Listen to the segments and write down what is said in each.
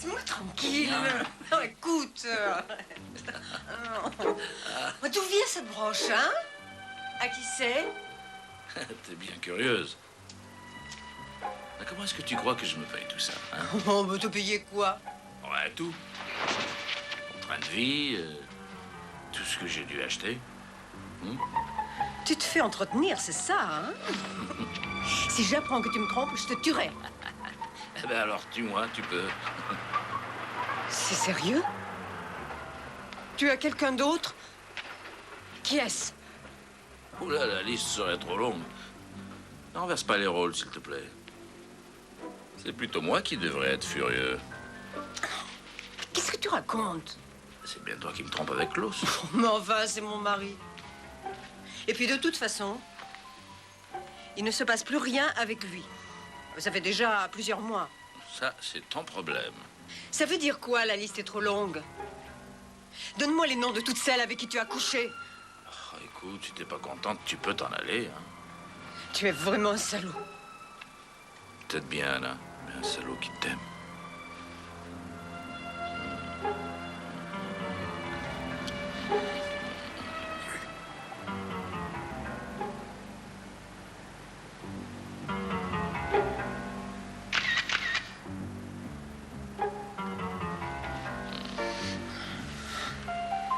Laisse-moi tranquille. Non, écoute. D'où vient cette broche, hein? À qui c'est? T'es bien curieuse. Comment est-ce que tu crois que je me paye tout ça, hein? Oh, mais te payer quoi? Ouais, tout. Mon train de vie, tout ce que j'ai dû acheter. Tu te fais entretenir, c'est ça, hein? Si j'apprends que tu me trompes, je te tuerai. Eh ben alors, tue-moi, tu peux. C'est sérieux? Tu as quelqu'un d'autre? Qui est-ce? Oula, la liste serait trop longue. N'enverse pas les rôles, s'il te plaît. C'est plutôt moi qui devrais être furieux. Qu'est-ce que tu racontes? C'est bien toi qui me trompes avec Klaus. Mais enfin, c'est mon mari. Et puis de toute façon, il ne se passe plus rien avec lui. Ça fait déjà plusieurs mois. Ça, c'est ton problème. Ça veut dire quoi, la liste est trop longue? Donne-moi les noms de toutes celles avec qui tu as couché. Oh, écoute, si t'es pas contente, tu peux t'en aller, hein. Tu es vraiment un salaud. Peut-être bien, Anna, mais un salaud qui t'aime.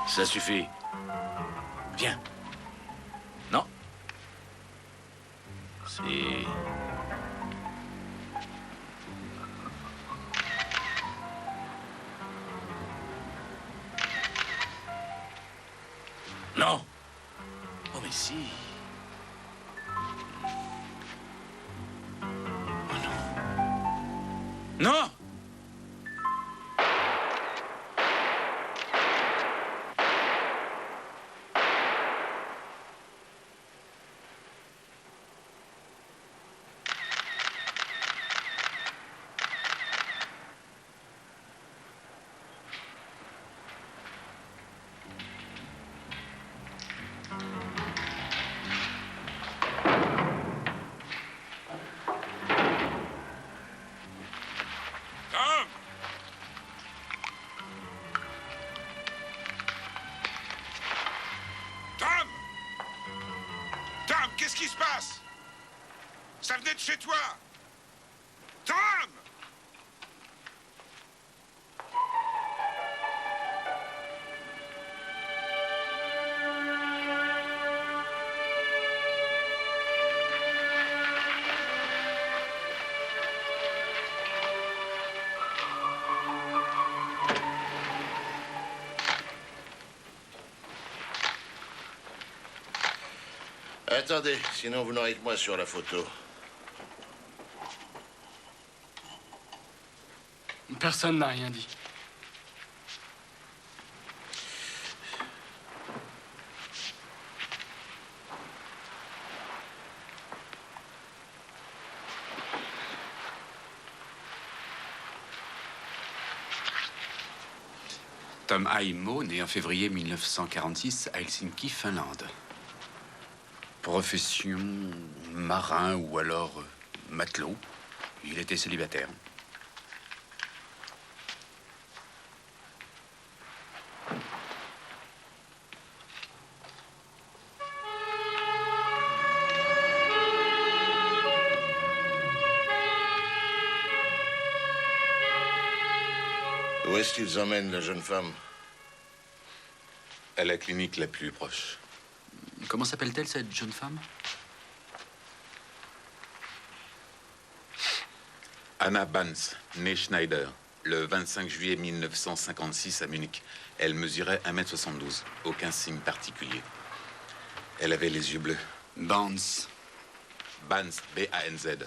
Ça suffit. Viens. Non. Si. Non. Oh, mais si. Oh non. Non. Qu'est-ce qui se passe? Ça venait de chez toi. Tom! Attendez, sinon vous n'aurez que moi sur la photo. Personne n'a rien dit. Tom Aimo, né en février 1946 à Helsinki, Finlande. Profession marin ou alors matelot. Il était célibataire. Où est-ce qu'ils emmènent la jeune femme? À la clinique la plus proche. Comment s'appelle-t-elle, cette jeune femme? Anna Banz, née Schneider, le 25 juillet 1956 à Munich. Elle mesurait 1m72, aucun signe particulier. Elle avait les yeux bleus. Banz. Banz, B-A-N-Z.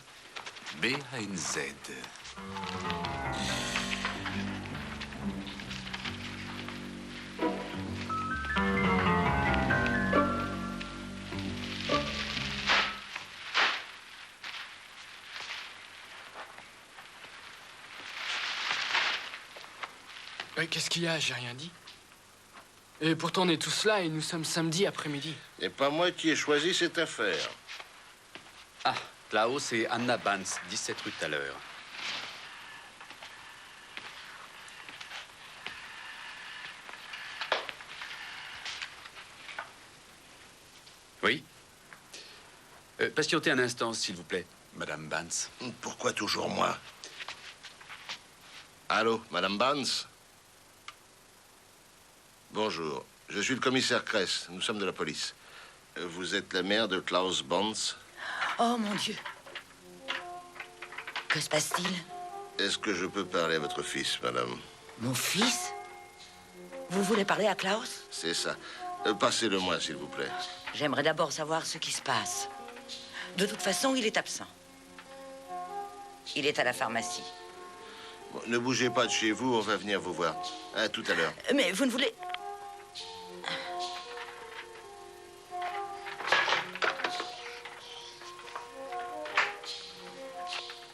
B-A-N-Z. Qu'est-ce qu'il y a? J'ai rien dit. Et pourtant, on est tous là et nous sommes samedi après-midi. C'est pas moi qui ai choisi cette affaire. Ah, là-haut, c'est Anna Banz, 17 rue Thaler. Patientez un instant, s'il vous plaît. Madame Vance. Pourquoi toujours moi? Allô, Madame Vance? Bonjour, je suis le commissaire Kress. Nous sommes de la police. Vous êtes la mère de Klaus Vance? Oh, mon Dieu. Que se passe-t-il? Est-ce que je peux parler à votre fils, madame? Mon fils? Vous voulez parler à Klaus? C'est ça. Passez-le-moi, s'il vous plaît. J'aimerais d'abord savoir ce qui se passe. De toute façon, il est absent. Il est à la pharmacie. Bon, ne bougez pas de chez vous, on va venir vous voir. À tout à l'heure. Mais vous ne voulez...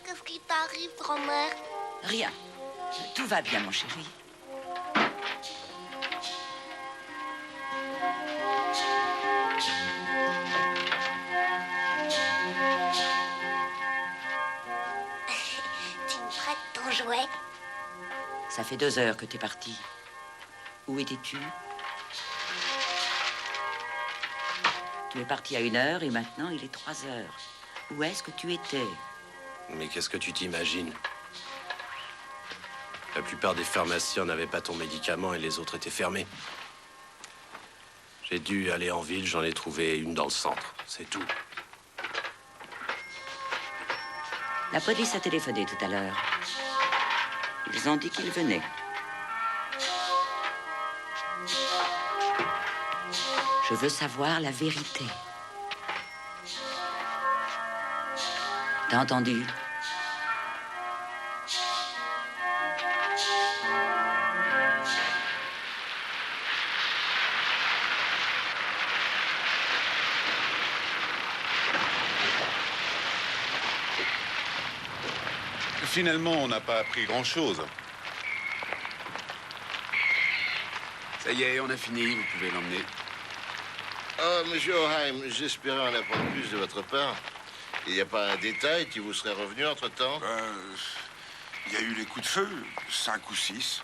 Qu'est-ce qui t'arrive, grand-mère? Rien. Tout va bien, mon chéri. Tu me prêtes ton jouet? Ça fait 2 heures que t'es parti. Où étais-tu? Tu es parti à 1 heure et maintenant il est 3 heures. Où est-ce que tu étais? Mais qu'est-ce que tu t'imagines? La plupart des pharmaciens n'avaient pas ton médicament et les autres étaient fermés. J'ai dû aller en ville, j'en ai trouvé une dans le centre. C'est tout. La police a téléphoné tout à l'heure. Ils ont dit qu'ils venaient. Je veux savoir la vérité. T'as entendu? Finalement, on n'a pas appris grand-chose. Ça y est, on a fini, vous pouvez l'emmener. Oh, monsieur Oheim, j'espérais en apprendre plus de votre part. Il n'y a pas un détail qui vous serait revenu entre-temps? Il y a eu les coups de feu, 5 ou 6.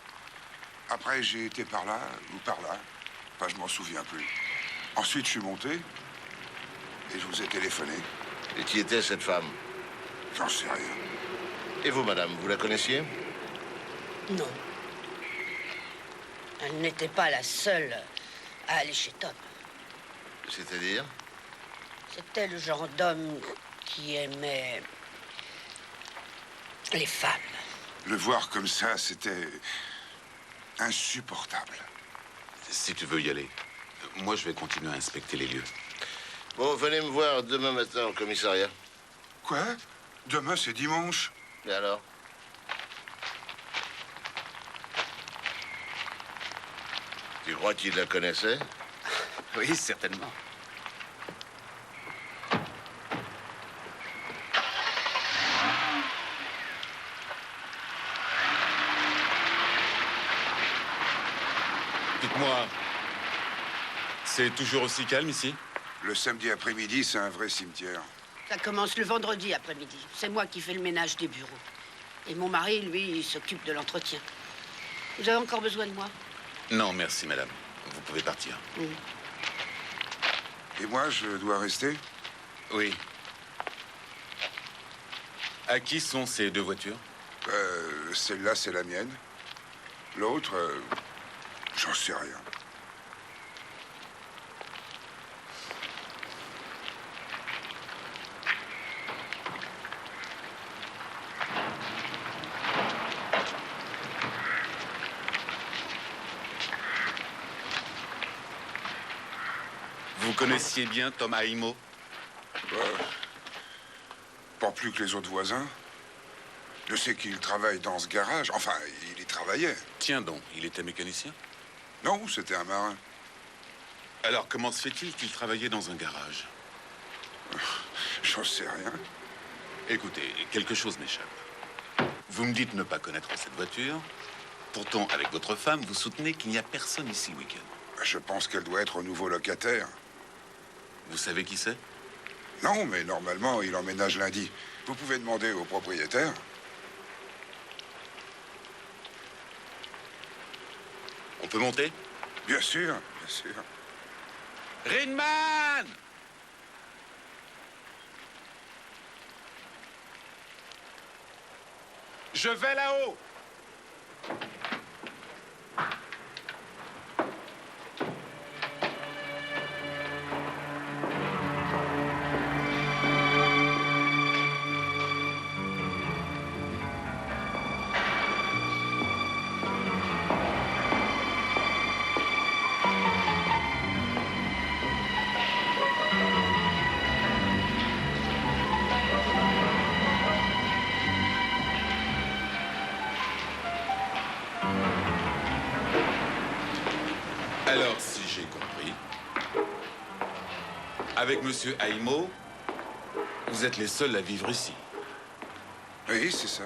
Après, j'ai été par là ou par là. Enfin, je m'en souviens plus. Ensuite, je suis monté et je vous ai téléphoné. Et qui était cette femme? J'en sais rien. Et vous, madame, vous la connaissiez? Non. Elle n'était pas la seule à aller chez Tom. C'est-à-dire? C'était le genre d'homme qui aimait les femmes. Le voir comme ça, c'était insupportable. Si tu veux y aller, moi je vais continuer à inspecter les lieux. Bon, venez me voir demain matin au commissariat. Quoi? Demain, c'est dimanche. Et alors? Tu crois qu'il la connaissait? Oui, certainement. Dites-moi, c'est toujours aussi calme ici? Le samedi après-midi, c'est un vrai cimetière. Ça commence le vendredi après-midi. C'est moi qui fais le ménage des bureaux. Et mon mari, lui, il s'occupe de l'entretien. Vous avez encore besoin de moi? Non, merci, madame. Vous pouvez partir. Et moi, je dois rester? Oui. À qui sont ces 2 voitures? Celle-là, c'est la mienne. L'autre, j'en sais rien. Vous connaissiez bien Tom Aimo? Pas plus que les autres voisins. Je sais qu'il travaille dans ce garage. Enfin, il y travaillait. Tiens donc, il était mécanicien? Non, c'était un marin. Alors, comment se fait-il qu'il travaillait dans un garage? J'en sais rien. Écoutez, quelque chose m'échappe. Vous me dites ne pas connaître cette voiture. Pourtant, avec votre femme, vous soutenez qu'il n'y a personne ici le week-end. Je pense qu'elle doit être au nouveau locataire. Vous savez qui c'est? Non, mais normalement, il emménage lundi. Vous pouvez demander au propriétaire. On peut monter? Bien sûr, bien sûr. Rinman! Je vais là-haut. Alors, si j'ai compris, avec Monsieur Haimo, vous êtes les seuls à vivre ici. Oui, c'est ça.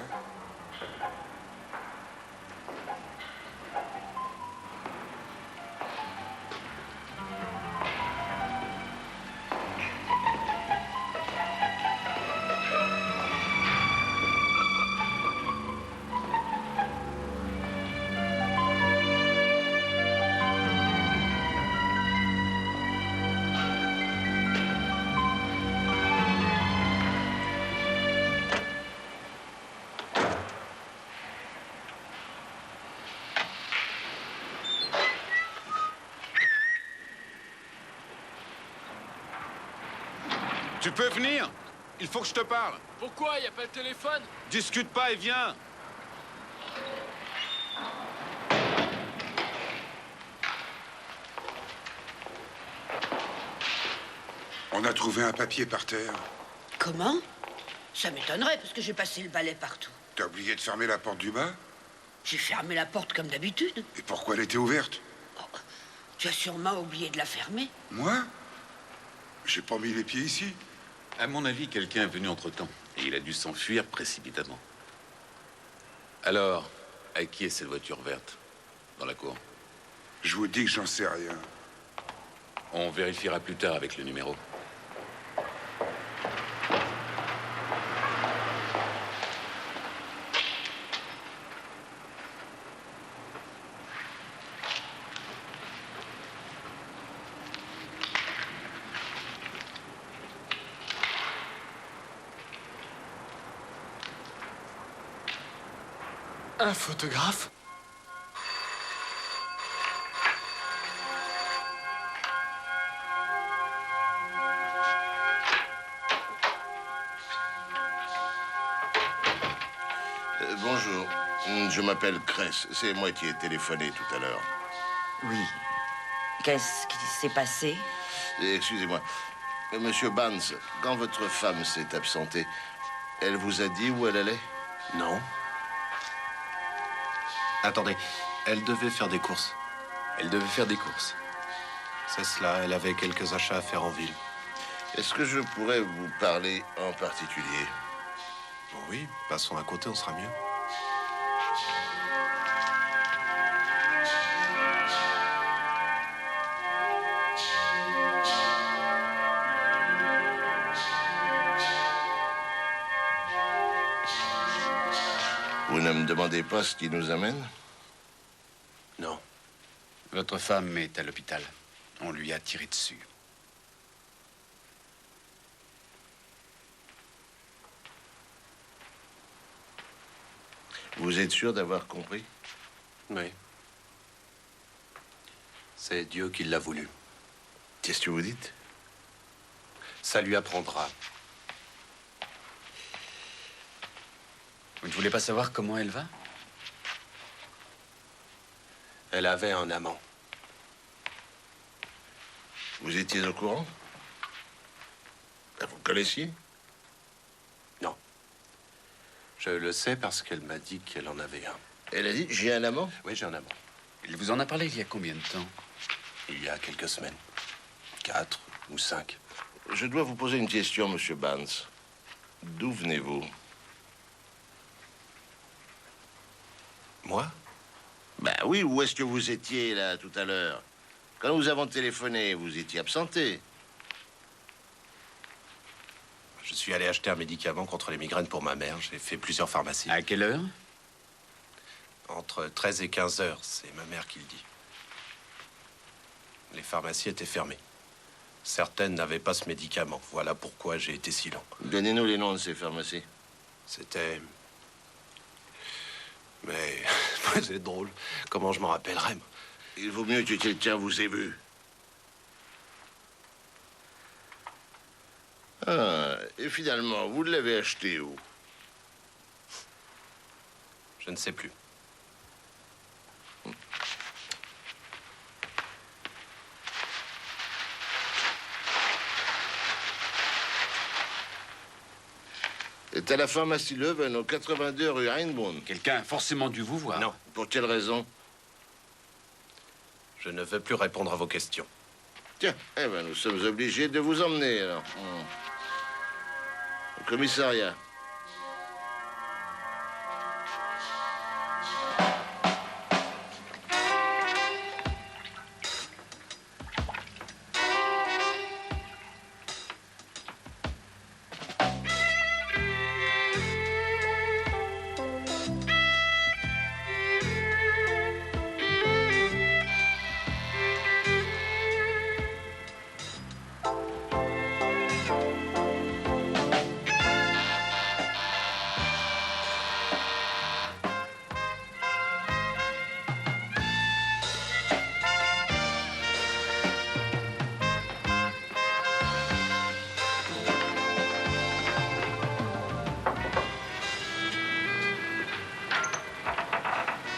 Tu peux venir? Il faut que je te parle. Pourquoi? Y a pas le téléphone? Discute pas et viens. On a trouvé un papier par terre. Comment? Ça m'étonnerait, parce que j'ai passé le balai partout. T'as oublié de fermer la porte du bas? J'ai fermé la porte comme d'habitude. Et pourquoi elle était ouverte? Tu as sûrement oublié de la fermer. Moi? J'ai pas mis les pieds ici. À mon avis, quelqu'un est venu entre-temps. Et il a dû s'enfuir précipitamment. Alors, à qui est cette voiture verte? Dans la cour? Je vous dis que j'en sais rien. On vérifiera plus tard avec le numéro. Un photographe? Bonjour, je m'appelle Cress. C'est moi qui ai téléphoné tout à l'heure. Oui. Qu'est-ce qui s'est passé? Excusez-moi. Monsieur Barnes, quand votre femme s'est absentée, elle vous a dit où elle allait? Non. Attendez, elle devait faire des courses. Elle devait faire des courses. C'est cela, elle avait quelques achats à faire en ville. Est-ce que je pourrais vous parler en particulier? Oui, passons à côté, on sera mieux. Vous ne me demandez pas ce qui nous amène? Non. Votre femme est à l'hôpital. On lui a tiré dessus. Vous êtes sûr d'avoir compris? Oui. C'est Dieu qui l'a voulu. Qu'est-ce que vous dites? Ça lui apprendra. Vous ne voulez pas savoir comment elle va? Elle avait un amant. Vous étiez au courant? Vous le connaissiez? Non. Je le sais parce qu'elle m'a dit qu'elle en avait un. Elle a dit, j'ai un amant? Oui, j'ai un amant. Il vous en a parlé il y a combien de temps? Il y a quelques semaines. 4 ou 5. Je dois vous poser une question, monsieur Barnes. D'où venez-vous? Moi? Ben oui, où est-ce que vous étiez, là, tout à l'heure? Quand nous avons téléphoné, vous étiez absenté. Je suis allé acheter un médicament contre les migraines pour ma mère. J'ai fait plusieurs pharmacies. À quelle heure? Entre 13 et 15 heures, c'est ma mère qui le dit. Les pharmacies étaient fermées. Certaines n'avaient pas ce médicament. Voilà pourquoi j'ai été si lent. Donnez-nous les noms de ces pharmacies. C'était Mais c'est drôle. Comment je m'en rappellerai, moi? Il vaut mieux que quelqu'un vous ait vu. Ah, et finalement, vous l'avez acheté où? Je ne sais plus. C'est à la pharmacie Leuven, au 82 rue Heinbrunn. Quelqu'un a forcément dû vous voir. Non, Pour quelle raison? je ne veux plus répondre à vos questions. Tiens, eh ben, nous sommes obligés de vous emmener, alors. Au commissariat.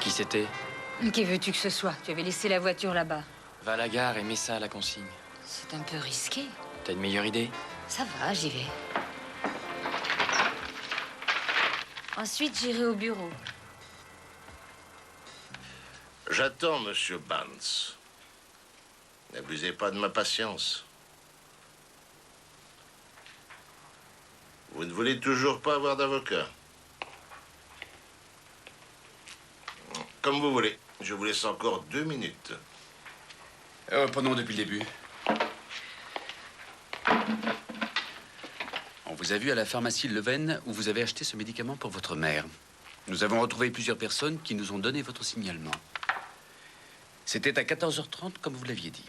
Qui c'était? Qui veux-tu que ce soit? Tu avais laissé la voiture là-bas. Va à la gare et mets ça à la consigne. C'est un peu risqué. T'as une meilleure idée? Ça va, j'y vais. Ensuite, j'irai au bureau. J'attends, monsieur Barnes. N'abusez pas de ma patience. Vous ne voulez toujours pas avoir d'avocat? Comme vous voulez. Je vous laisse encore 2 minutes. Reprenons depuis le début. On vous a vu à la pharmacie Leuven où vous avez acheté ce médicament pour votre mère. Nous avons retrouvé plusieurs personnes qui nous ont donné votre signalement. C'était à 14h30 comme vous l'aviez dit.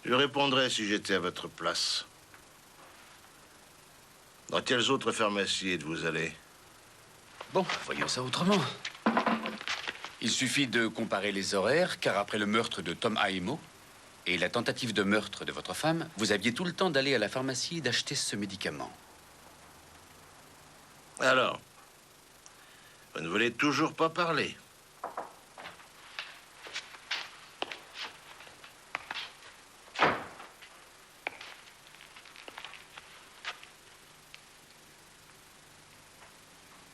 Je répondrais si j'étais à votre place. Dans quelles autres pharmacies êtes-vous allé? Bon, voyons ça autrement. Il suffit de comparer les horaires, car après le meurtre de Tom Haimo et la tentative de meurtre de votre femme, vous aviez tout le temps d'aller à la pharmacie et d'acheter ce médicament. Alors, vous ne voulez toujours pas parler?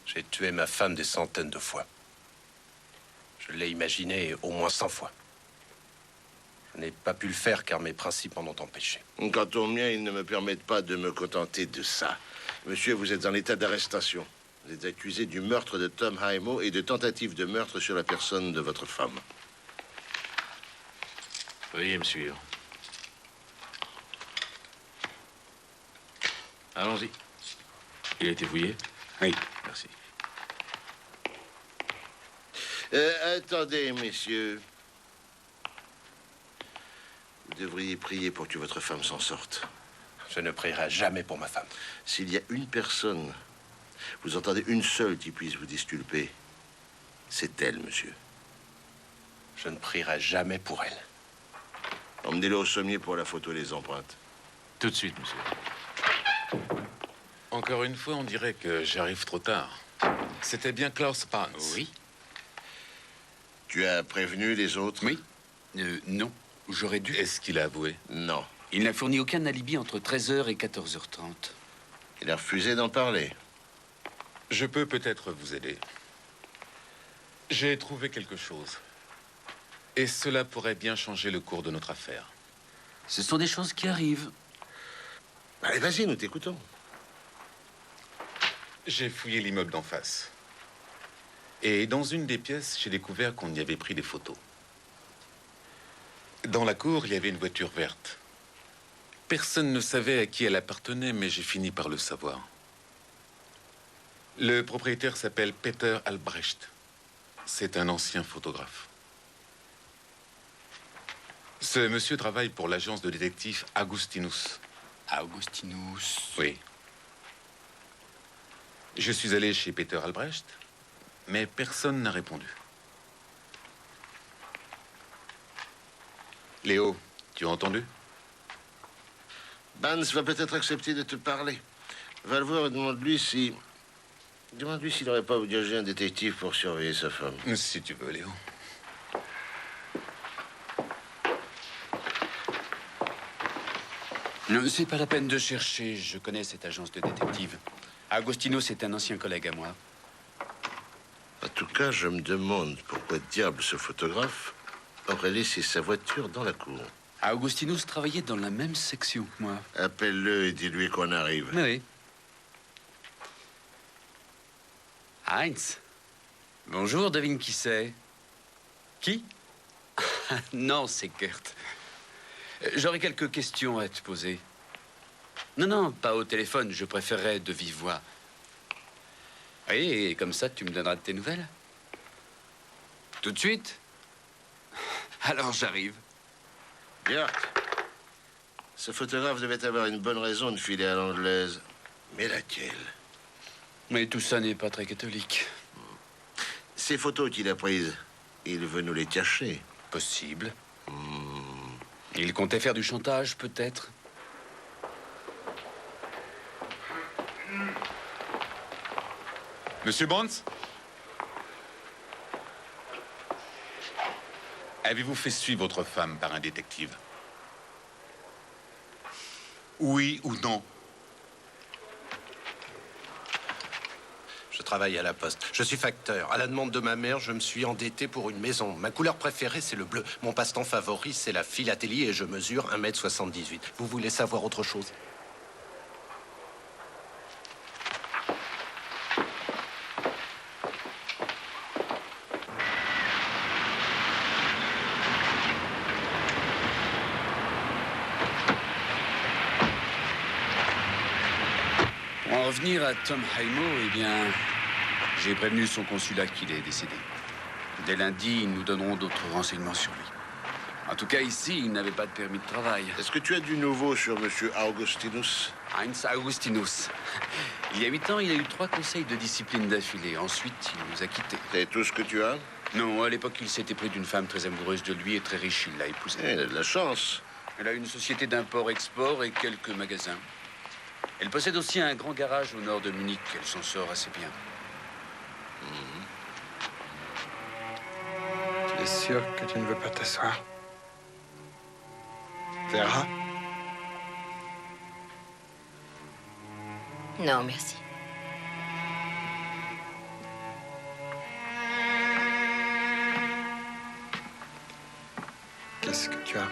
J'ai tué ma femme des centaines de fois. Je l'ai imaginé au moins 100 fois. Je n'ai pas pu le faire car mes principes en ont empêché. Quant aux miens, ils ne me permettent pas de me contenter de ça. Monsieur, vous êtes en état d'arrestation. Vous êtes accusé du meurtre de Tom Haimo et de tentative de meurtre sur la personne de votre femme. Veuillez me suivre. Allons-y. Il a été fouillé? Oui. Merci. Attendez, messieurs. Vous devriez prier pour que votre femme s'en sorte. Je ne prierai jamais pour ma femme. S'il y a une personne, vous entendez une seule qui puisse vous disculper, c'est elle, monsieur. Je ne prierai jamais pour elle. Emmenez-le au sommier pour la photo et les empreintes. Tout de suite, monsieur. Encore une fois, on dirait que j'arrive trop tard. C'était bien Klaus Barnes. Oui. Tu as prévenu les autres? Oui. Non. J'aurais dû. Est-ce qu'il a avoué? Non. Il n'a fourni aucun alibi entre 13h et 14h30. Il a refusé d'en parler. Je peux peut-être vous aider. J'ai trouvé quelque chose. Et cela pourrait bien changer le cours de notre affaire. Ce sont des choses qui arrivent. Allez, vas-y, nous t'écoutons. J'ai fouillé l'immeuble d'en face. Et dans une des pièces, j'ai découvert qu'on y avait pris des photos. Dans la cour, il y avait une voiture verte. Personne ne savait à qui elle appartenait, mais j'ai fini par le savoir. Le propriétaire s'appelle Peter Albrecht. C'est un ancien photographe. Ce monsieur travaille pour l'agence de détective Augustinus. Augustinus. Oui. Je suis allé chez Peter Albrecht Mais personne n'a répondu. Léo, tu as entendu? Vance va peut-être accepter de te parler. Va le voir et demande-lui si... Demande-lui s'il n'aurait pas engagé un détective pour surveiller sa femme. Si tu veux, Léo. Non, c'est pas la peine de chercher. Je connais cette agence de détective. Agostino, c'est un ancien collègue à moi. En tout cas, je me demande pourquoi diable ce photographe aurait laissé sa voiture dans la cour. Augustinus travaillait dans la même section que moi. Appelle-le et dis-lui qu'on arrive. Oui. Heinz. Bonjour, devine qui c'est. Qui? Non, c'est Kurt. J'aurais quelques questions à te poser. Non, non, pas au téléphone. Je préférerais de vive voix. Oui, et comme ça, tu me donneras de tes nouvelles. Tout de suite? Alors, j'arrive. Björk, ce photographe devait avoir une bonne raison de filer à l'anglaise. Mais laquelle? Mais tout ça n'est pas très catholique. Ces photos qu'il a prises, il veut nous les cacher. Possible. Il comptait faire du chantage, peut-être. Monsieur Bonds? Avez-vous fait suivre votre femme par un détective? Oui ou non? Je travaille à la poste. Je suis facteur. À la demande de ma mère, je me suis endetté pour une maison. Ma couleur préférée, c'est le bleu. Mon passe-temps favori, c'est la philatélie et je mesure 1,78 m. Vous voulez savoir autre chose? Pour en revenir à Tom Haimo, eh bien, j'ai prévenu son consulat qu'il est décédé. Dès lundi, ils nous donneront d'autres renseignements sur lui. En tout cas, ici, il n'avait pas de permis de travail. Est-ce que tu as du nouveau sur Monsieur Augustinus? Heinz Augustinus. Il y a 8 ans, il a eu 3 conseils de discipline d'affilée. Ensuite, il nous a quittés. C'est tout ce que tu as? Non, à l'époque, il s'était pris d'une femme très amoureuse de lui et très riche. Il l'a épousée. Elle a de la chance. Elle a une société d'import-export et quelques magasins. Elle possède aussi un grand garage au nord de Munich. Elle s'en sort assez bien. Tu es sûr que tu ne veux pas t'asseoir? Vera? Non, merci. Qu'est-ce que tu as?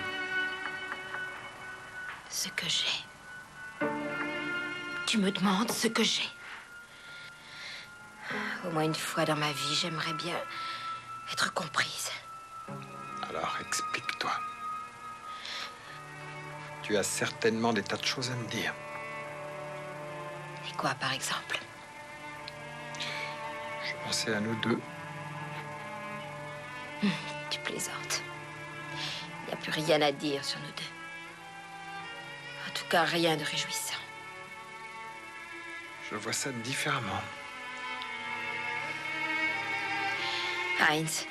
Ce que j'ai. Tu me demandes ce que j'ai. Au moins une fois dans ma vie, j'aimerais bien être comprise. Alors, explique-toi. Tu as certainement des tas de choses à me dire. Et quoi, par exemple? Je pensais à nous deux. Tu plaisantes. Il n'y a plus rien à dire sur nous deux. En tout cas, rien de réjouissant. Je vois ça différemment. Heinz.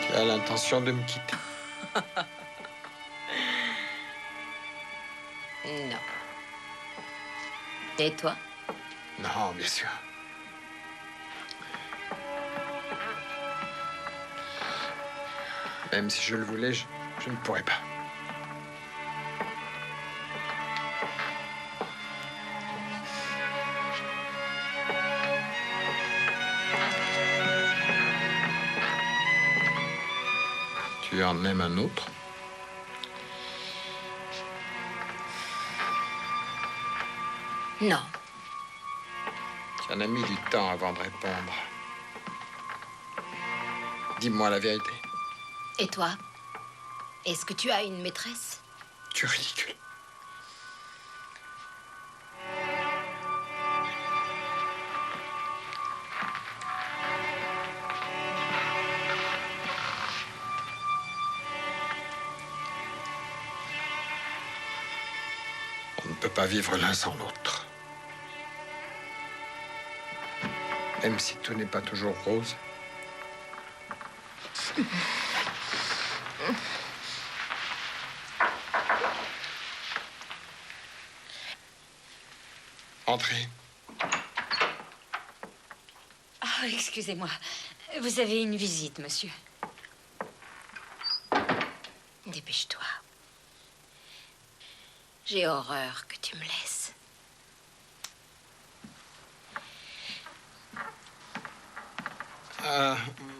Tu as l'intention de me quitter? Non. Et toi? Non, bien sûr. Même si je le voulais, je ne pourrais pas. Tu en aimes un autre? Non. Tu en as mis du temps avant de répondre. Dis-moi la vérité. Et toi? Est-ce que tu as une maîtresse? Tu es ridicule. peut pas vivre l'un sans l'autre. Même si tout n'est pas toujours rose. Entrez. Oh, excusez-moi. Vous avez une visite, monsieur. Dépêche-toi. J'ai horreur que tu me laisses.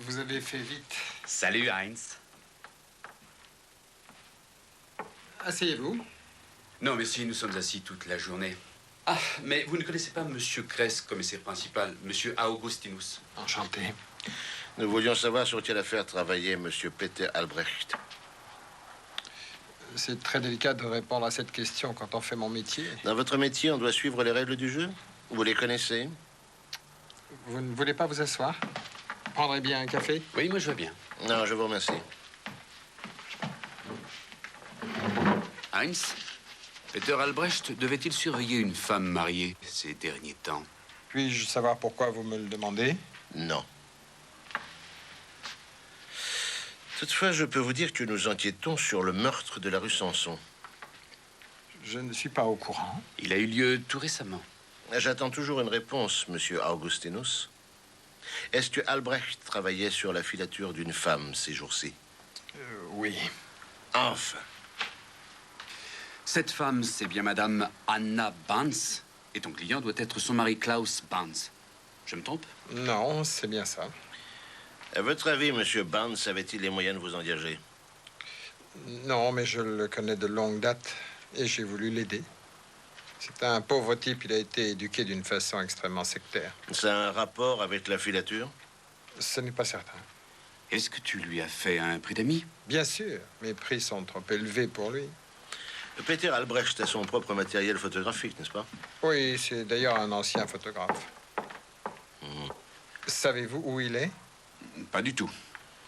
Vous avez fait vite. Salut, Heinz. Asseyez-vous. Non, merci, nous sommes assis toute la journée. Ah, mais vous ne connaissez pas Monsieur Kress, commissaire principal, Monsieur Augustinus. Enchanté. Nous voulions savoir sur quelle affaire travaillait Monsieur Peter Albrecht. C'est très délicat de répondre à cette question quand on fait mon métier. Dans votre métier, on doit suivre les règles du jeu? Vous les connaissez? Vous ne voulez pas vous asseoir? Prendrez bien un café? Oui, moi je veux bien. Non, je vous remercie. Heinz, Peter Albrecht devait-il surveiller une femme mariée ces derniers temps? Puis-je savoir pourquoi vous me le demandez? Non. Toutefois, je peux vous dire que nous enquêtons sur le meurtre de la rue Samson. Je ne suis pas au courant. Il a eu lieu tout récemment. J'attends toujours une réponse, Monsieur Augustinus. Est-ce que Albrecht travaillait sur la filature d'une femme ces jours-ci? Oui. Enfin. Cette femme, c'est bien Madame Anna Banz. Et ton client doit être son mari Klaus Banz. Je me trompe? Non, c'est bien ça. À votre avis, Monsieur Banz avait-il les moyens de vous engager? Non, mais je le connais de longue date et j'ai voulu l'aider. C'est un pauvre type, il a été éduqué d'une façon extrêmement sectaire. Ça a un rapport avec la filature? Ce n'est pas certain. Est-ce que tu lui as fait un prix d'amis? Bien sûr, mes prix sont trop élevés pour lui. Peter Albrecht a son propre matériel photographique, n'est-ce pas? Oui, c'est d'ailleurs un ancien photographe. Savez-vous où il est? Pas du tout.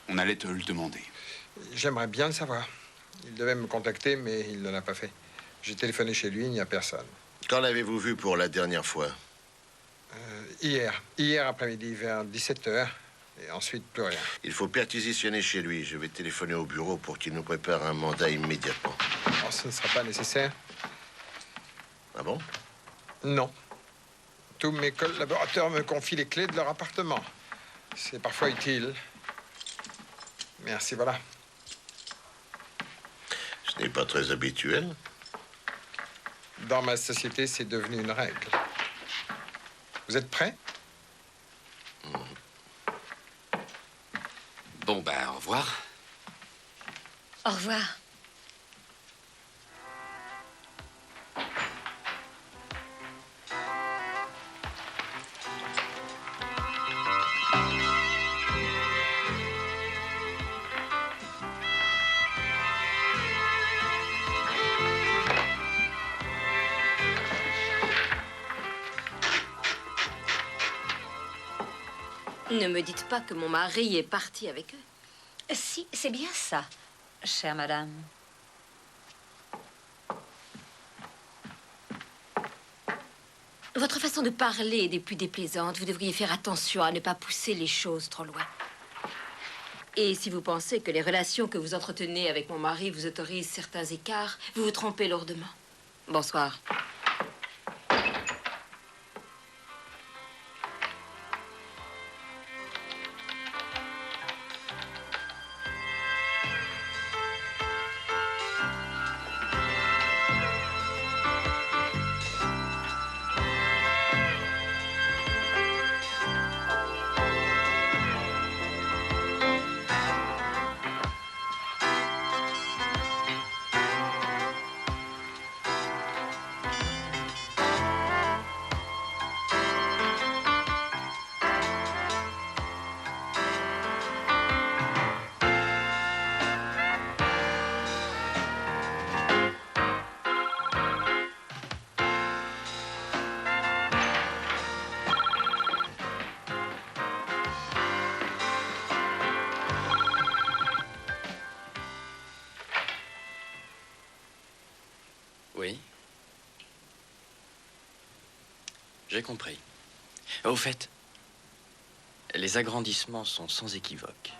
On allait te le demander. J'aimerais bien le savoir. Il devait me contacter, mais il ne l'a pas fait. J'ai téléphoné chez lui, il n'y a personne. Quand l'avez-vous vu pour la dernière fois? Hier. Hier après-midi, vers 17h. Et ensuite, plus rien. Il faut perquisitionner chez lui. Je vais téléphoner au bureau pour qu'il nous prépare un mandat immédiatement. Oh, ce ne sera pas nécessaire. Ah bon? Non. Tous mes collaborateurs me confient les clés de leur appartement. C'est parfois utile. Merci, voilà. Ce n'est pas très habituel. Dans ma société, c'est devenu une règle. Vous êtes prêts? Bon, ben, au revoir. Au revoir. Ne me dites pas que mon mari est parti avec eux. Si, c'est bien ça, chère madame. Votre façon de parler est des plus déplaisantes. Vous devriez faire attention à ne pas pousser les choses trop loin. Et si vous pensez que les relations que vous entretenez avec mon mari vous autorisent certains écarts, vous vous trompez lourdement. Bonsoir. Oui. J'ai compris. Au fait, les agrandissements sont sans équivoque.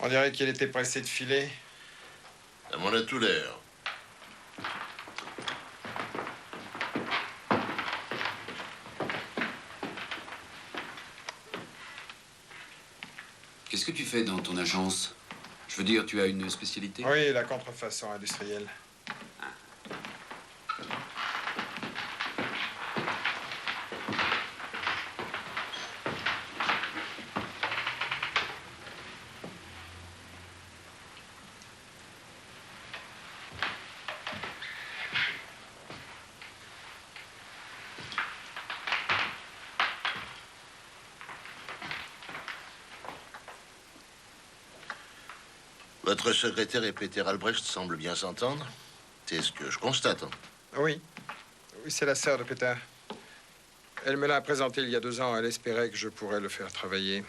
On dirait qu'il était pressé de filer. Ça m'en a tout l'air. Qu'est-ce que tu fais dans ton agence? Je veux dire, tu as une spécialité? Oui, la contrefaçon industrielle. Votre secrétaire et Peter Albrecht semblent bien s'entendre. C'est ce que je constate. Hein. Oui. Oui, c'est la sœur de Peter. Elle me l'a présenté il y a 2 ans. Elle espérait que je pourrais le faire travailler.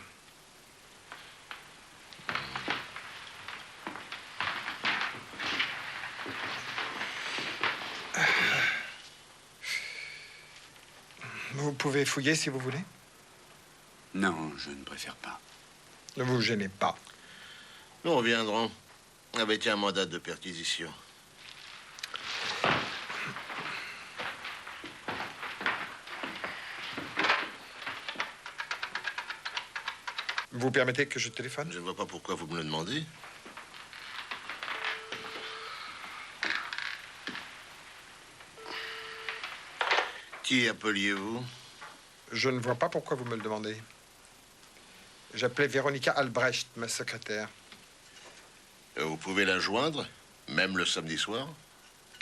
Vous pouvez fouiller si vous voulez. Non, je ne préfère pas. Ne vous gênez pas. Nous reviendrons avec un mandat de perquisition. Vous permettez que je téléphone? Je ne vois pas pourquoi vous me le demandez. Qui appeliez-vous? Je ne vois pas pourquoi vous me le demandez. J'appelais Véronica Albrecht, ma secrétaire. Vous pouvez la joindre, même le samedi soir?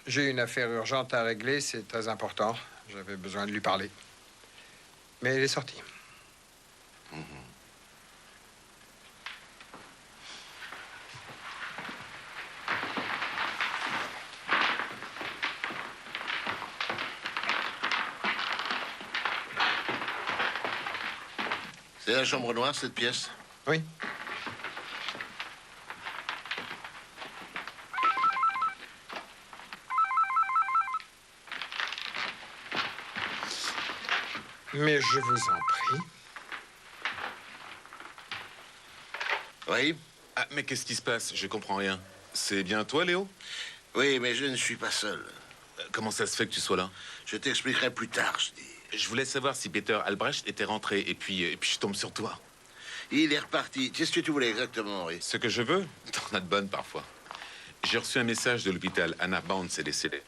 J'ai une affaire urgente à régler, c'est très important. J'avais besoin de lui parler. Mais elle est sortie. C'est la chambre noire, cette pièce? Oui. Mais je vous en prie. Oui? Ah, mais qu'est-ce qui se passe? Je comprends rien. C'est bien toi, Léo? Oui, mais je ne suis pas seul. Comment ça se fait que tu sois là? Je t'expliquerai plus tard, je dis. Je voulais savoir si Peter Albrecht était rentré, et puis je tombe sur toi. Il est reparti. Qu'est-ce que tu voulais exactement, Henri? Ce que je veux? T'en as de bonnes parfois. J'ai reçu un message de l'hôpital. Anna Bounds est décédée.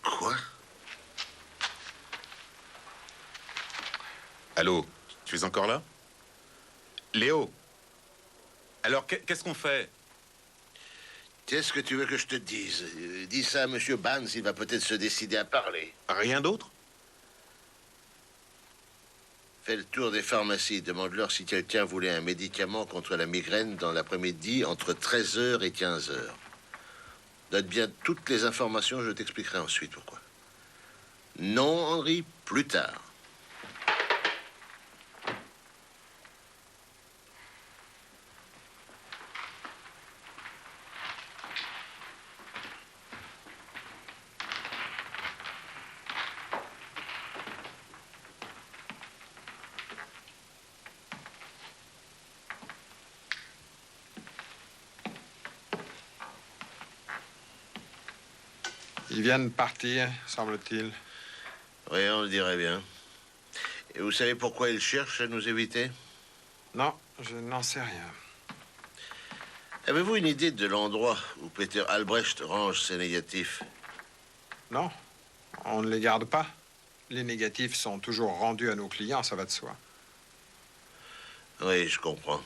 Quoi? Allô? Tu es encore là? Léo? Alors, qu'est-ce qu'on fait? Qu'est-ce que tu veux que je te dise? Dis ça à M. Bounds, il va peut-être se décider à parler. Rien d'autre? Fais le tour des pharmacies. Demande-leur si quelqu'un voulait un médicament contre la migraine dans l'après-midi entre 13h et 15h. Note bien toutes les informations, je t'expliquerai ensuite pourquoi. Non, Henri, plus tard. Ils viennent de partir, semble-t-il. Oui, on le dirait bien. Et vous savez pourquoi ils cherchent à nous éviter? Non, je n'en sais rien. Avez-vous une idée de l'endroit où Peter Albrecht range ses négatifs? Non, on ne les garde pas. Les négatifs sont toujours rendus à nos clients, ça va de soi. Oui, je comprends.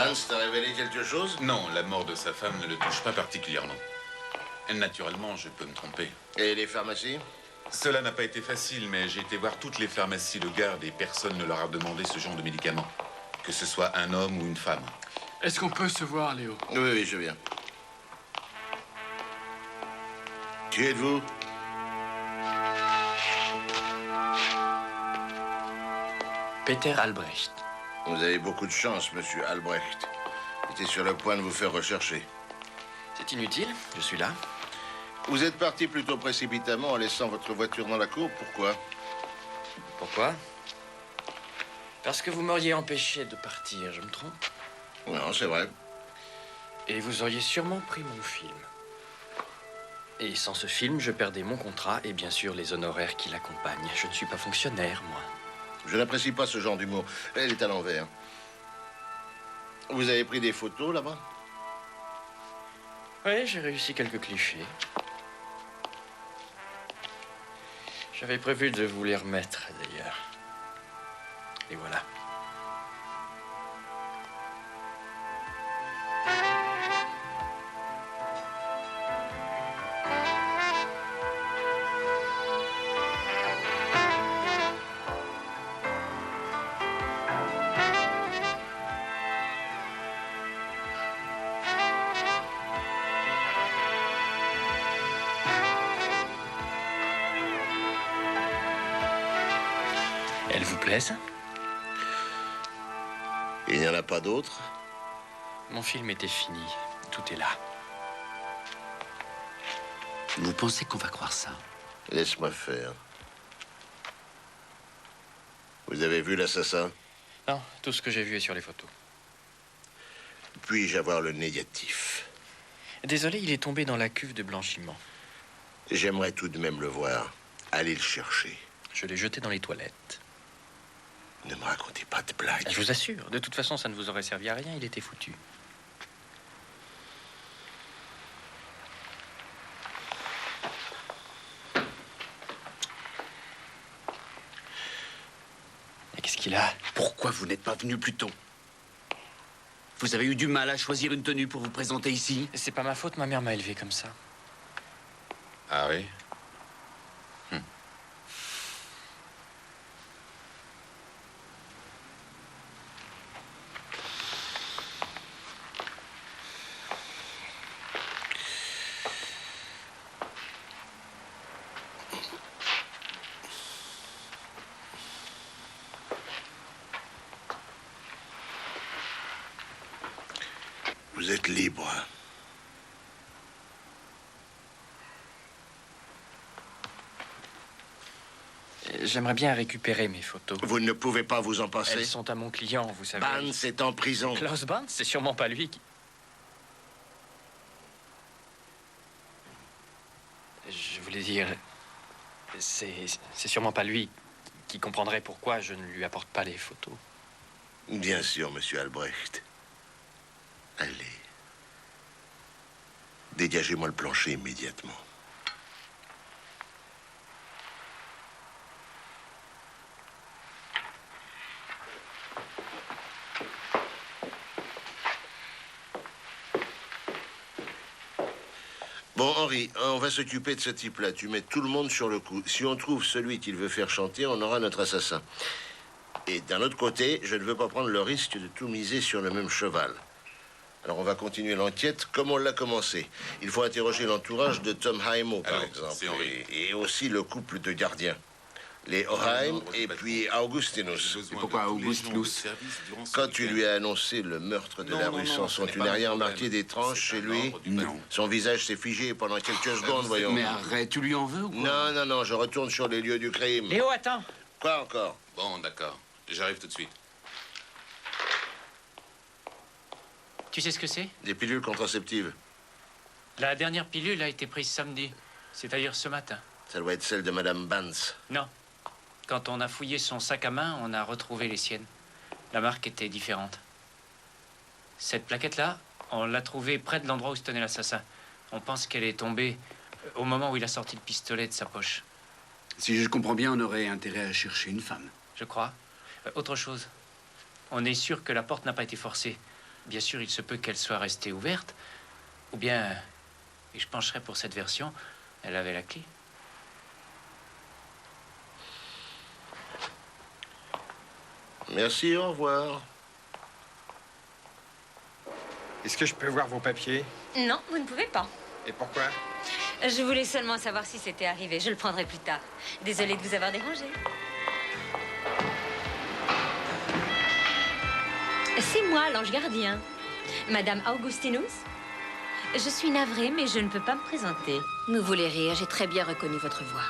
Vance t'a révélé quelque chose? Non, la mort de sa femme ne le touche pas particulièrement. Naturellement, je peux me tromper. Et les pharmacies? Cela n'a pas été facile, mais j'ai été voir toutes les pharmacies de garde et personne ne leur a demandé ce genre de médicaments. Que ce soit un homme ou une femme. Est-ce qu'on peut se voir, Léo? Oui, oui, je viens. Qui êtes-vous? Peter Albrecht. Vous avez beaucoup de chance, monsieur Albrecht. J'étais sur le point de vous faire rechercher. C'est inutile, je suis là. Vous êtes parti plutôt précipitamment en laissant votre voiture dans la cour. Pourquoi? Pourquoi? Parce que vous m'auriez empêché de partir, je me trompe? Non, c'est vrai. Et vous auriez sûrement pris mon film. Et sans ce film, je perdais mon contrat et bien sûr les honoraires qui l'accompagnent. Je ne suis pas fonctionnaire, moi. Je n'apprécie pas ce genre d'humour. Elle est à l'envers. Vous avez pris des photos là-bas? Oui, j'ai réussi quelques clichés. J'avais prévu de vous les remettre, d'ailleurs. Et voilà. Elles vous plaisent? Il n'y en a pas d'autres? Mon film était fini. Tout est là. Vous pensez qu'on va croire ça? Laisse-moi faire. Vous avez vu l'assassin? Non, tout ce que j'ai vu est sur les photos. Puis-je avoir le négatif? Désolé, il est tombé dans la cuve de blanchiment. J'aimerais tout de même le voir. Allez le chercher. Je l'ai jeté dans les toilettes. Ne me racontez pas de blagues. Je vous assure, de toute façon, ça ne vous aurait servi à rien, il était foutu. Et qu'est-ce qu'il a? Pourquoi vous n'êtes pas venu plus tôt? Vous avez eu du mal à choisir une tenue pour vous présenter ici? C'est pas ma faute, ma mère m'a élevé comme ça. Ah oui? Vous êtes libre. J'aimerais bien récupérer mes photos. Vous ne pouvez pas vous en passer? Elles sont à mon client, vous savez. Vance est en prison. Klaus Vance, c'est sûrement pas lui qui... Je voulais dire... C'est sûrement pas lui qui comprendrait pourquoi je ne lui apporte pas les photos. Bien sûr, monsieur Albrecht. Allez. Dégagez-moi le plancher immédiatement. Bon, Henri, on va s'occuper de ce type-là. Tu mets tout le monde sur le coup. Si on trouve celui qu'il veut faire chanter, on aura notre assassin. Et d'un autre côté, je ne veux pas prendre le risque de tout miser sur le même cheval. Alors on va continuer l'enquête comme on l'a commencé. Il faut interroger l'entourage de Tom Haimo, par exemple. Et aussi le couple de gardiens. Les Oheim et puis Augustinus. Pourquoi Augustinus? Quand tu lui as annoncé le meurtre de la rue Sanson, tu n'as rien remarqué d'étrange chez lui? Non. Son visage s'est figé pendant quelques secondes, voyons. Mais arrête, tu lui en veux ou quoi? Non, non, non, je retourne sur les lieux du crime. Léo, attends! Quoi encore? Bon, d'accord. J'arrive tout de suite. Tu sais ce que c'est? Des pilules contraceptives. La dernière pilule a été prise samedi, c'est-à-dire ce matin. Ça doit être celle de Madame Vance. Non. Quand on a fouillé son sac à main, on a retrouvé les siennes. La marque était différente. Cette plaquette-là, on l'a trouvée près de l'endroit où se tenait l'assassin. On pense qu'elle est tombée au moment où il a sorti le pistolet de sa poche. Si je comprends bien, on aurait intérêt à chercher une femme. Je crois. Autre chose. On est sûr que la porte n'a pas été forcée. bien sûr, il se peut qu'elle soit restée ouverte. Ou bien, et je pencherai pour cette version, elle avait la clé. Merci, au revoir. Est-ce que je peux voir vos papiers? Non, vous ne pouvez pas. Et pourquoi? Je voulais seulement savoir si c'était arrivé. Je le prendrai plus tard. Désolée de vous avoir dérangé. C'est moi, l'ange gardien. Madame Augustinus. Je suis navrée, mais je ne peux pas me présenter. Nous voulez rire, j'ai très bien reconnu votre voix.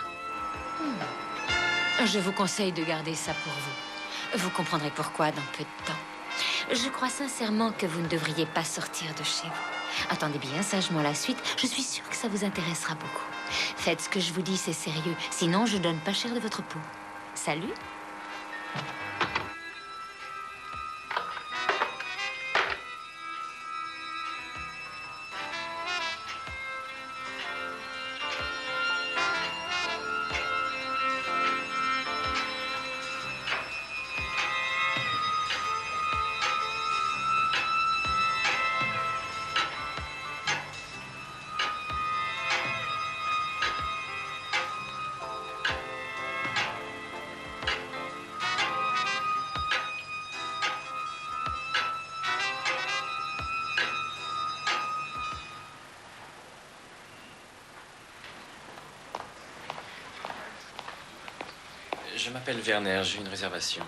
Je vous conseille de garder ça pour vous. Vous comprendrez pourquoi dans peu de temps. Je crois sincèrement que vous ne devriez pas sortir de chez vous. Attendez bien sagement la suite. Je suis sûre que ça vous intéressera beaucoup. Faites ce que je vous dis, c'est sérieux. Sinon, je donne pas cher de votre peau. Salut. Je m'appelle Werner, j'ai une réservation.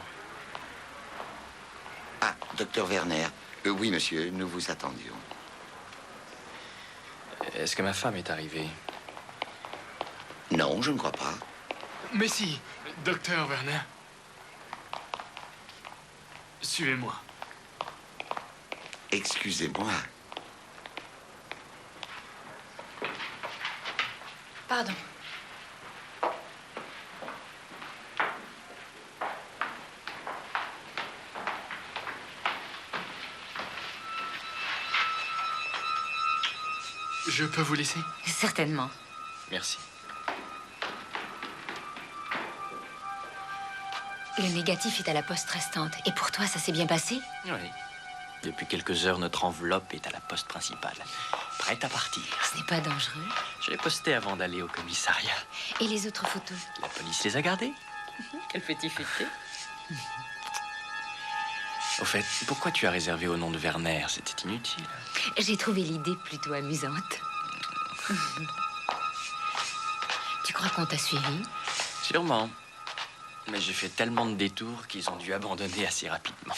Ah, docteur Werner. Oui, monsieur, nous vous attendions. Est-ce que ma femme est arrivée? Non, je ne crois pas. Mais si, docteur Werner. Suivez-moi. Excusez-moi. Pardon. Je peux vous laisser? Certainement. Merci. Le négatif est à la poste restante. Et pour toi, ça s'est bien passé? Oui. Depuis quelques heures, notre enveloppe est à la poste principale. Prête à partir. Ce n'est pas dangereux. Je l'ai postée avant d'aller au commissariat. Et les autres photos? La police les a gardées. Quel petit futé. Au fait, pourquoi tu as réservé au nom de Werner? C'était inutile. J'ai trouvé l'idée plutôt amusante. Tu crois qu'on t'a suivi? Sûrement. Mais j'ai fait tellement de détours qu'ils ont dû abandonner assez rapidement.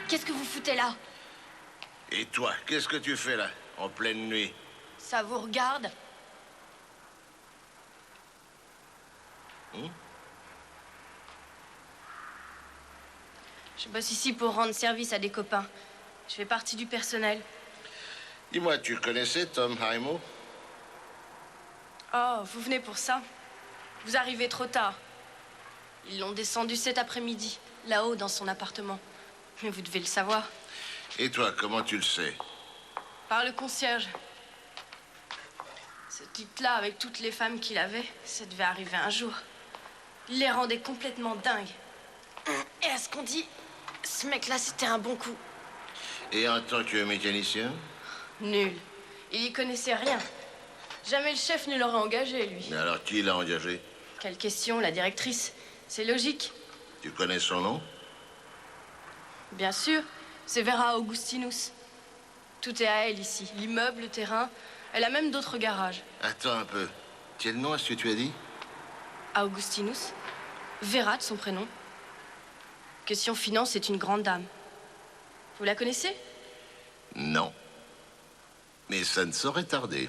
Qu'est-ce que vous foutez là? Et toi, qu'est-ce que tu fais là, en pleine nuit? Ça vous regarde? Je bosse ici pour rendre service à des copains. Je fais partie du personnel. Dis-moi, tu connaissais Tom Haimo? Oh, vous venez pour ça? Vous arrivez trop tard. Ils l'ont descendu cet après-midi, là-haut dans son appartement. Mais vous devez le savoir. Et toi, comment tu le sais? Par le concierge. Ce type-là, avec toutes les femmes qu'il avait, ça devait arriver un jour. Il les rendait complètement dingues. Et à ce qu'on dit, ce mec-là, c'était un bon coup. Et en tant que mécanicien? Nul. Il y connaissait rien. Jamais le chef ne l'aurait engagé, lui. Mais alors, qui l'a engagé? Quelle question, la directrice. C'est logique. Tu connais son nom? Bien sûr, c'est Vera Augustinus. Tout est à elle ici. L'immeuble, le terrain. Elle a même d'autres garages. Attends un peu. Quel nom est-ce que tu as dit? Augustinus. Vera de son prénom. Question finance, c'est une grande dame. Vous la connaissez? Non. Mais ça ne saurait tarder.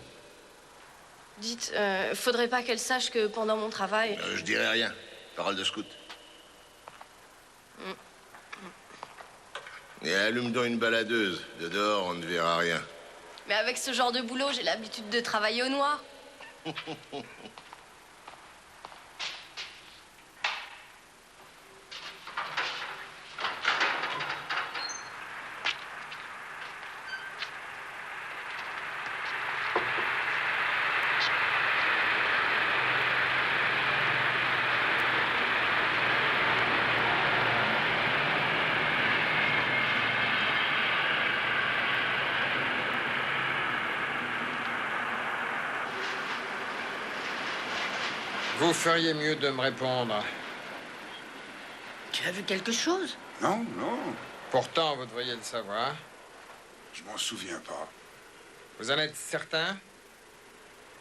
Dites, faudrait pas qu'elle sache que pendant mon travail... Je dirai rien. Parole de scout. Et allume donc une baladeuse. De dehors, on ne verra rien. Mais avec ce genre de boulot, j'ai l'habitude de travailler au noir. Vous feriez mieux de me répondre. Tu as vu quelque chose? Non, non. Pourtant, vous devriez le savoir. Je m'en souviens pas. Vous en êtes certain?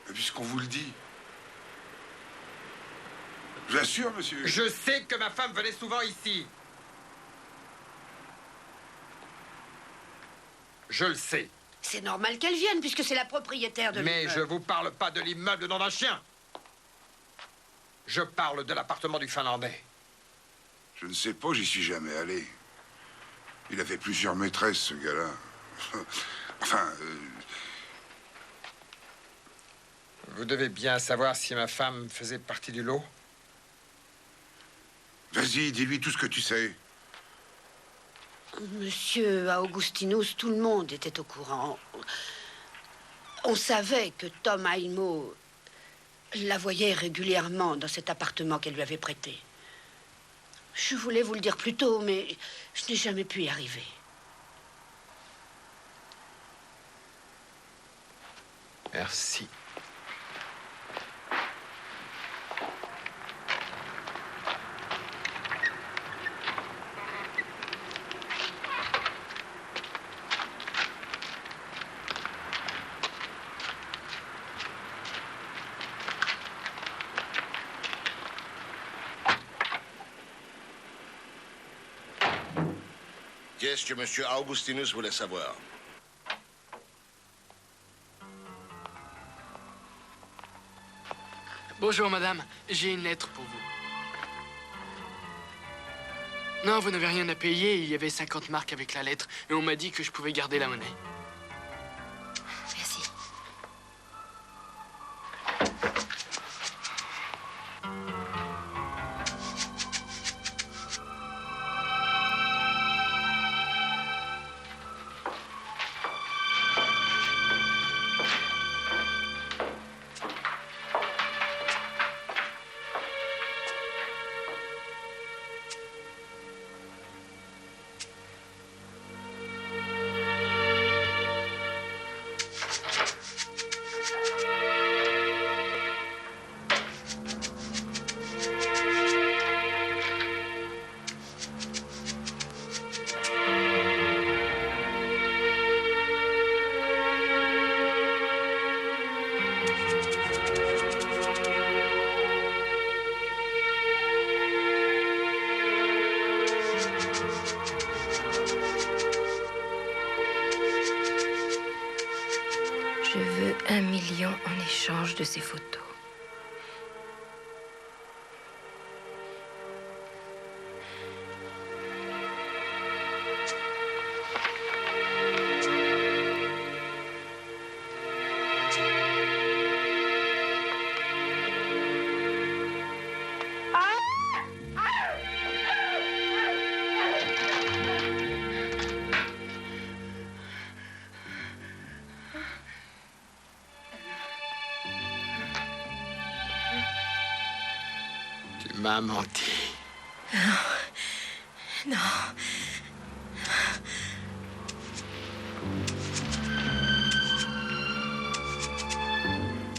Mais puisqu'on vous le dit. Bien sûr, monsieur. Je sais que ma femme venait souvent ici. Je le sais. C'est normal qu'elle vienne, puisque c'est la propriétaire de Mais l'immeuble. je vous parle pas de l'immeuble nom d'un chien. Je parle de l'appartement du Finlandais. Je ne sais pas, j'y suis jamais allé. Il avait plusieurs maîtresses, ce gars-là. Enfin, Vous devez bien savoir si ma femme faisait partie du lot. vas-y, dis-lui tout ce que tu sais. Monsieur Augustinus, tout le monde était au courant. On savait que Tom Aimo la voyait régulièrement dans cet appartement qu'elle lui avait prêté. Je voulais vous le dire plus tôt, mais je n'ai jamais pu y arriver. Merci. Qu'est-ce que M. Augustinus voulait savoir? Bonjour, madame. J'ai une lettre pour vous. Non, vous n'avez rien à payer. Il y avait 50 marks avec la lettre. Et on m'a dit que je pouvais garder la monnaie. Merci. Je veux 1 million en échange de ces photos. Tu m'as menti. Non.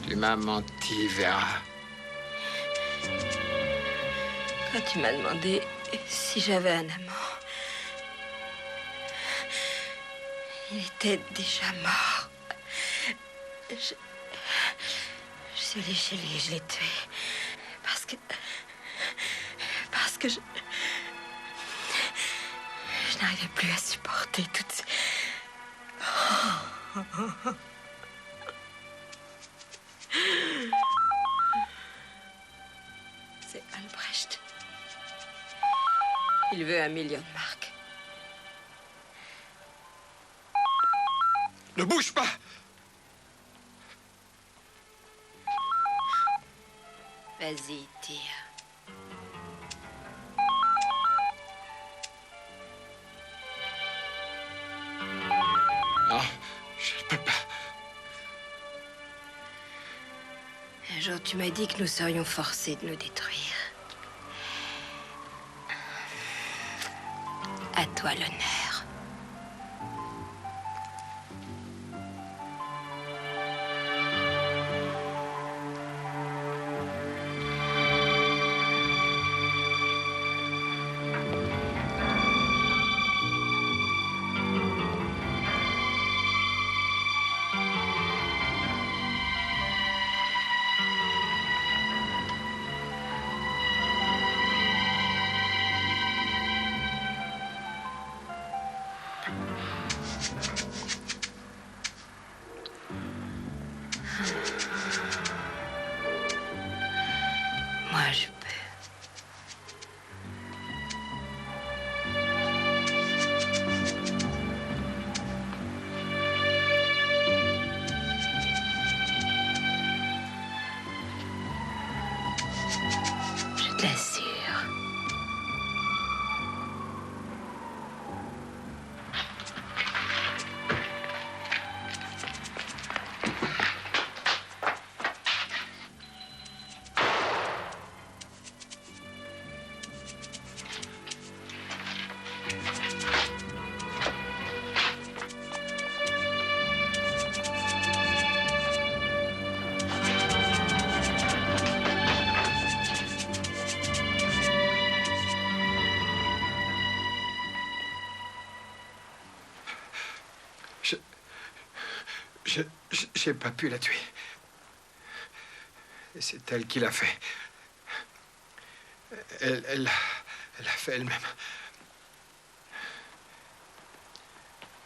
Tu m'as menti, Vera. Quand tu m'as demandé si j'avais un amant, il était déjà mort. Je suis allée chez lui et je l'ai tué. Parce que je n'arrivais plus à supporter toutes ces... C'est Albrecht. Il veut 1 million de marks. Ne bouge pas! Vas-y, tire. Non, je ne peux pas. Un jour, tu m'as dit que nous serions forcés de nous détruire. À toi l'honneur. Moi, je peux. Je te l'assure. J'ai pas pu la tuer. Et c'est elle qui l'a fait. Elle l'a fait elle-même.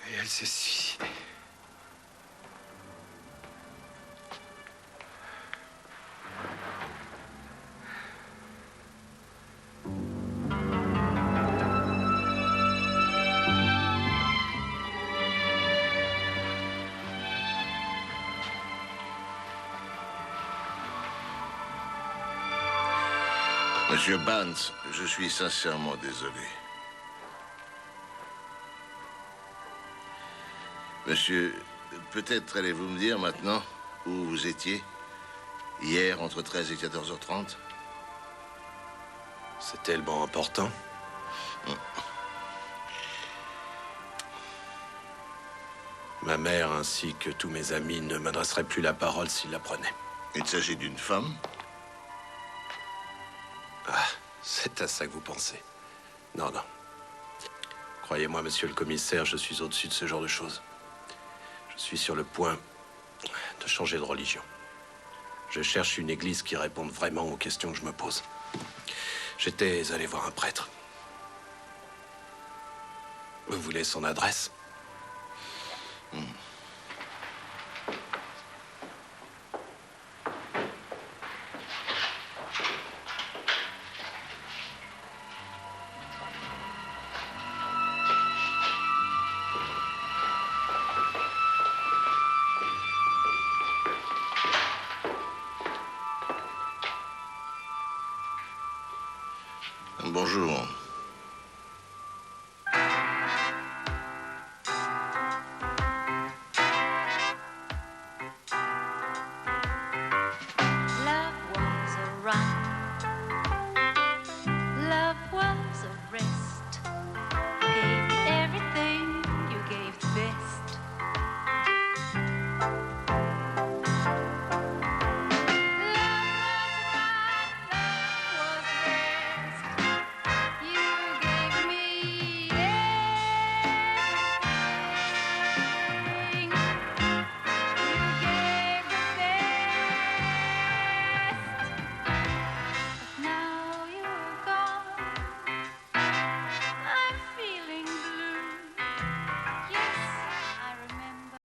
Et elle s'est suicidée. Monsieur Barnes, je suis sincèrement désolé. Monsieur, peut-être allez-vous me dire maintenant où vous étiez hier entre 13 et 14h30? C'est tellement important. Ma mère ainsi que tous mes amis ne m'adresseraient plus la parole s'ils l'apprenaient. Il s'agit d'une femme? Ah, c'est à ça que vous pensez. Non, non. Croyez-moi, monsieur le commissaire, je suis au-dessus de ce genre de choses. Je suis sur le point de changer de religion. Je cherche une église qui réponde vraiment aux questions que je me pose. J'étais allé voir un prêtre. Vous voulez son adresse? Bonjour.